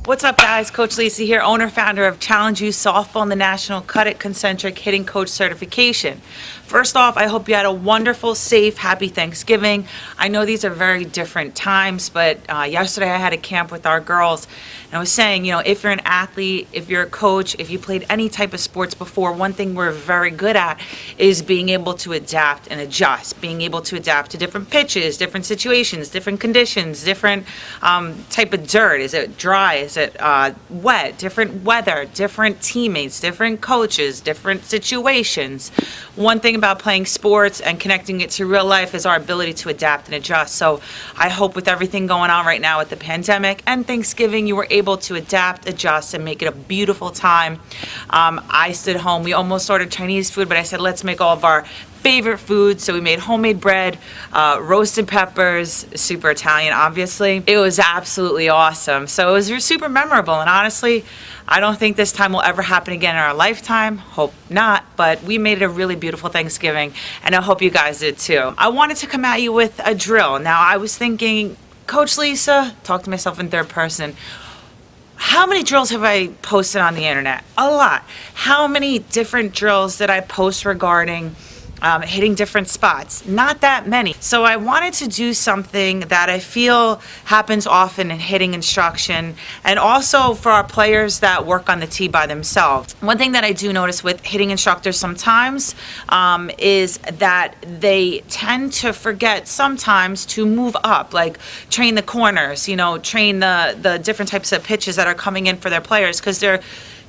What's up, guys? Coach Lisa here, owner, founder of Challenge U Softball and the National CUDIT Concentric Hitting Coach Certification. First off, I hope you had a wonderful, safe, happy Thanksgiving. I know these are very different times, but yesterday I had a camp with our girls, and I was saying, if you're an athlete, if you're a coach, if you played any type of sports before, one thing we're very good at is being able to adapt and adjust, being able to adapt to different pitches, different situations, different conditions, different type of dirt. Is it dry? Is it wet? Different weather, different teammates, different coaches, different situations. One thing about playing sports and connecting it to real life is our ability to adapt and adjust. So I hope with everything going on right now with the pandemic and Thanksgiving, you were able to adapt, adjust, and make it a beautiful time. I stood home. We almost ordered Chinese food, but I said, let's make all of our favorite foods. So we made homemade bread, roasted peppers, super Italian, obviously. It was absolutely awesome. So it was super memorable. And honestly, I don't think this time will ever happen again in our lifetime. Hope not. But we made it a really beautiful Thanksgiving, and I hope you guys did too. I wanted to come at you with a drill. Now, I was thinking, Coach Lisa, talk to myself in third person. How many drills have I posted on the internet? A lot. How many different drills did I post regarding hitting different spots? Not that many. So I wanted to do something that I feel happens often in hitting instruction, and also for our players that work on the tee by themselves. One thing that I do notice with hitting instructors sometimes is that they tend to forget sometimes to move up, like train the corners, train the different types of pitches that are coming in for their players, because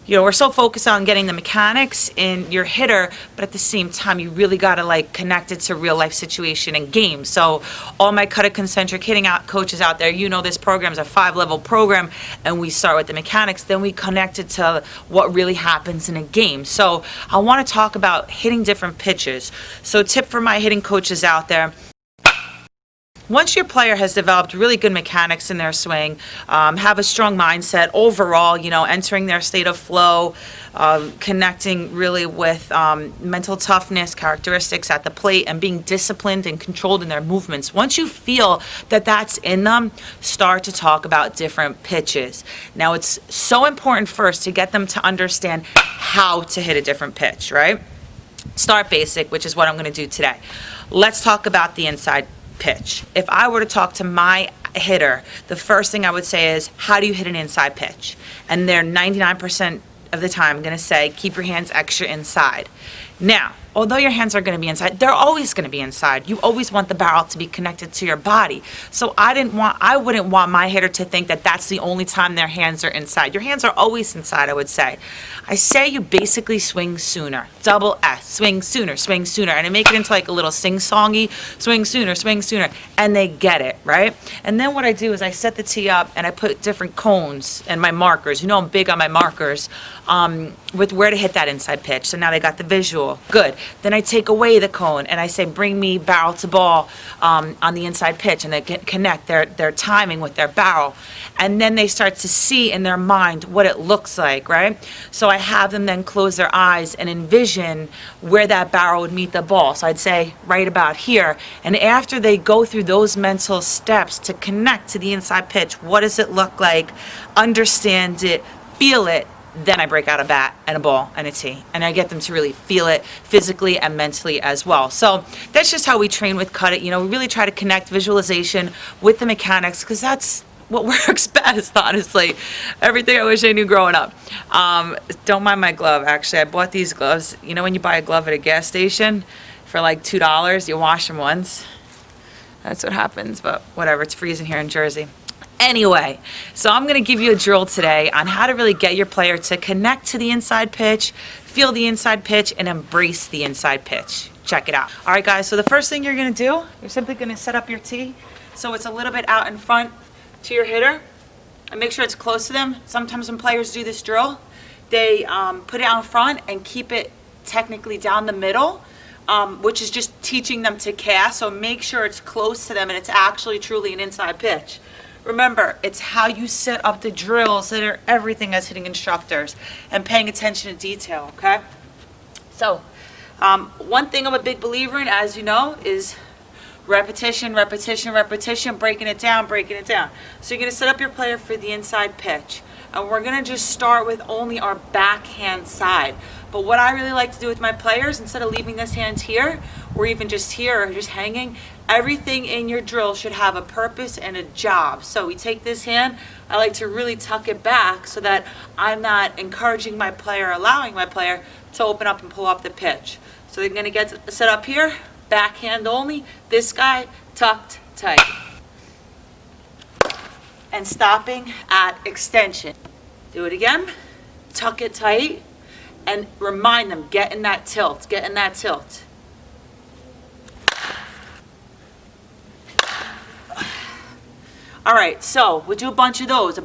we're so focused on getting the mechanics in your hitter, but at the same time, you really got to connect it to real life situation and game. So all my CUDIT concentric hitting coaches out there, this program is a 5-level program, and we start with the mechanics, then we connect it to what really happens in a game. So I want to talk about hitting different pitches. So tip for my hitting coaches out there: once your player has developed really good mechanics in their swing, have a strong mindset overall, entering their state of flow, connecting really with mental toughness, characteristics at the plate, and being disciplined and controlled in their movements. Once you feel that that's in them, start to talk about different pitches. Now, it's so important first to get them to understand how to hit a different pitch, right? Start basic, which is what I'm going to do today. Let's talk about the inside pitch. If I were to talk to my hitter, the first thing I would say is, how do you hit an inside pitch? And they're 99% of the time going to say, keep your hands extra inside. Now, although your hands are going to be inside, they're always going to be inside. You always want the barrel to be connected to your body. So I wouldn't want my hitter to think that that's the only time their hands are inside. Your hands are always inside, I would say. I say you basically swing sooner. Double S, swing sooner, and I make it into a little sing-songy, swing sooner, and they get it, right? And then what I do is I set the tee up and I put different cones and my markers. I'm big on my markers with where to hit that inside pitch. So now they got the visual. Good. Then I take away the cone and I say, bring me barrel to ball on the inside pitch, and they connect their timing with their barrel. And then they start to see in their mind what it looks like, right? So I have them then close their eyes and envision where that barrel would meet the ball. So I'd say right about here. And after they go through those mental steps to connect to the inside pitch, what does it look like? Understand it, feel it. Then I break out a bat and a ball and a tee, and I get them to really feel it physically and mentally as well. So that's just how we train with CUDIT. We really try to connect visualization with the mechanics, because that's what works best, honestly. Everything I wish I knew growing up. Don't mind my glove, actually. I bought these gloves. When you buy a glove at a gas station for $2, you wash them once. That's what happens, but whatever. It's freezing here in Jersey. Anyway, so I'm going to give you a drill today on how to really get your player to connect to the inside pitch, feel the inside pitch, and embrace the inside pitch. Check it out. All right, guys, so the first thing you're going to do, you're simply going to set up your tee so it's a little bit out in front to your hitter, and make sure it's close to them. Sometimes when players do this drill, they put it out in front and keep it technically down the middle, which is just teaching them to cast. So make sure it's close to them and it's actually truly an inside pitch. Remember, it's how you set up the drills that are everything as hitting instructors, and paying attention to detail, okay? So, one thing I'm a big believer in, as you know, is repetition, repetition, repetition, breaking it down, breaking it down. So you're going to set up your player for the inside pitch. and we're gonna just start with only our backhand side. But what I really like to do with my players, instead of leaving this hand here, or even just here, or just hanging, everything in your drill should have a purpose and a job. So we take this hand, I like to really tuck it back so that I'm not encouraging my player, allowing my player to open up and pull off the pitch. So they're gonna get set up here, backhand only, this guy tucked tight. And stopping at extension. Do it again, tuck it tight, and remind them, get in that tilt, get in that tilt. All right, so we'll do a bunch of those.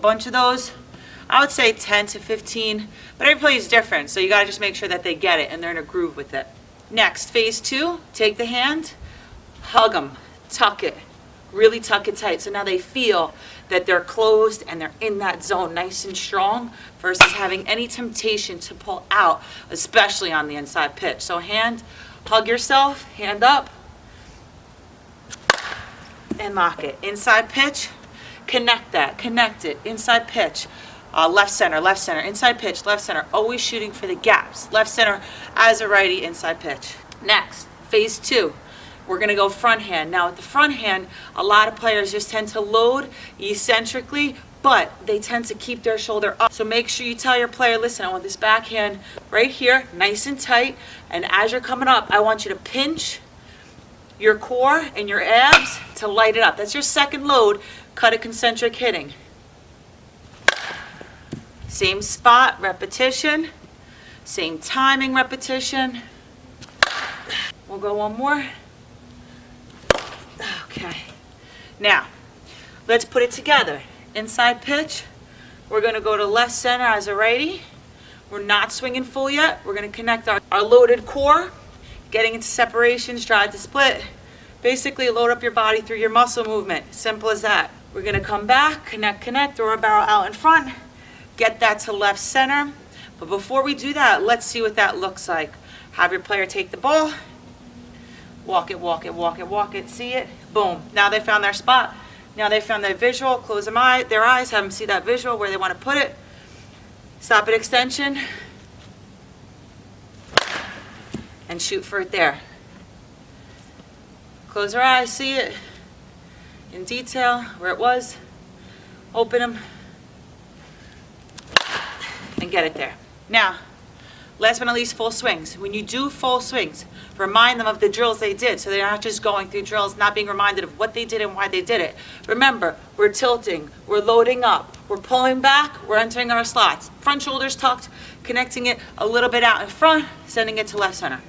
I would say 10 to 15, but every play is different, so you gotta just make sure that they get it and they're in a groove with it. Next, phase 2, take the hand, hug them, tuck it, really tuck it tight. So now they feel that they're closed and they're in that zone nice and strong versus having any temptation to pull out, especially on the inside pitch. So hand, hug yourself, hand up, and lock it. Inside pitch, connect it, inside pitch. Left center, inside pitch, left center, always shooting for the gaps. Left center as a righty, inside pitch. Next, phase 2, we're gonna go front hand. Now with the front hand, a lot of players just tend to load eccentrically, but they tend to keep their shoulder up. So make sure you tell your player, listen, I want this backhand right here, nice and tight, and as you're coming up, I want you to pinch your core and your abs to light it up. That's your second load, cut a concentric hitting. Same spot, repetition. Same timing, repetition. We'll go one more. Okay. Now, let's put it together. Inside pitch, we're gonna go to left center as a righty. We're not swinging full yet. We're gonna connect our loaded core, getting into separations, drive to split. Basically load up your body through your muscle movement. Simple as that. We're gonna come back, connect, throw our barrel out in front. Get that to left center. But before we do that, let's see what that looks like. Have your player take the ball, walk it, see it, boom. Now they found their spot. Now they found their visual, close their eyes, have them see that visual where they want to put it. Stop at extension, and shoot for it there. Close their eyes, see it in detail, where it was, open them, and get it there. Now, last but not least, full swings. When you do full swings, remind them of the drills they did, so they're not just going through drills, not being reminded of what they did and why they did it. Remember, we're tilting, we're loading up, we're pulling back, we're entering our slots. Front shoulders tucked, connecting it a little bit out in front, sending it to left center.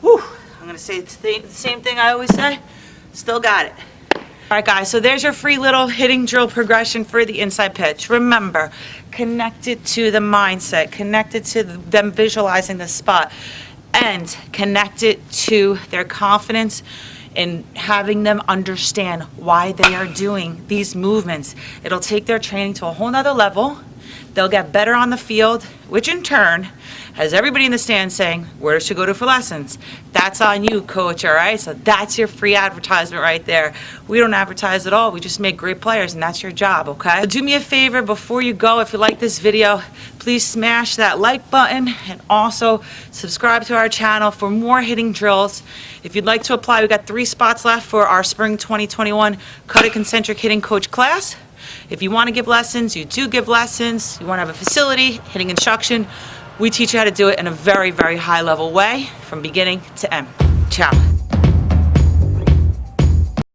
Whew, I'm gonna say the same thing I always say, still got it. All right, guys, so there's your free little hitting drill progression for the inside pitch. Remember, connect it to the mindset, connect it to them visualizing the spot, and connect it to their confidence in having them understand why they are doing these movements. It'll take their training to a whole nother level. They'll get better on the field, which in turn has everybody in the stand saying, where should go to for lessons? That's on you, coach, all right? So that's your free advertisement right there. We don't advertise at all. We just make great players, and that's your job, okay? So do me a favor before you go, if you like this video, please smash that like button and also subscribe to our channel for more hitting drills. If you'd like to apply, we've got 3 spots left for our spring 2021 Cut It Concentric Hitting Coach class. If you want to give lessons, you do give lessons. You want to have a facility, hitting instruction, we teach you how to do it in a very, very high level way from beginning to end. Ciao.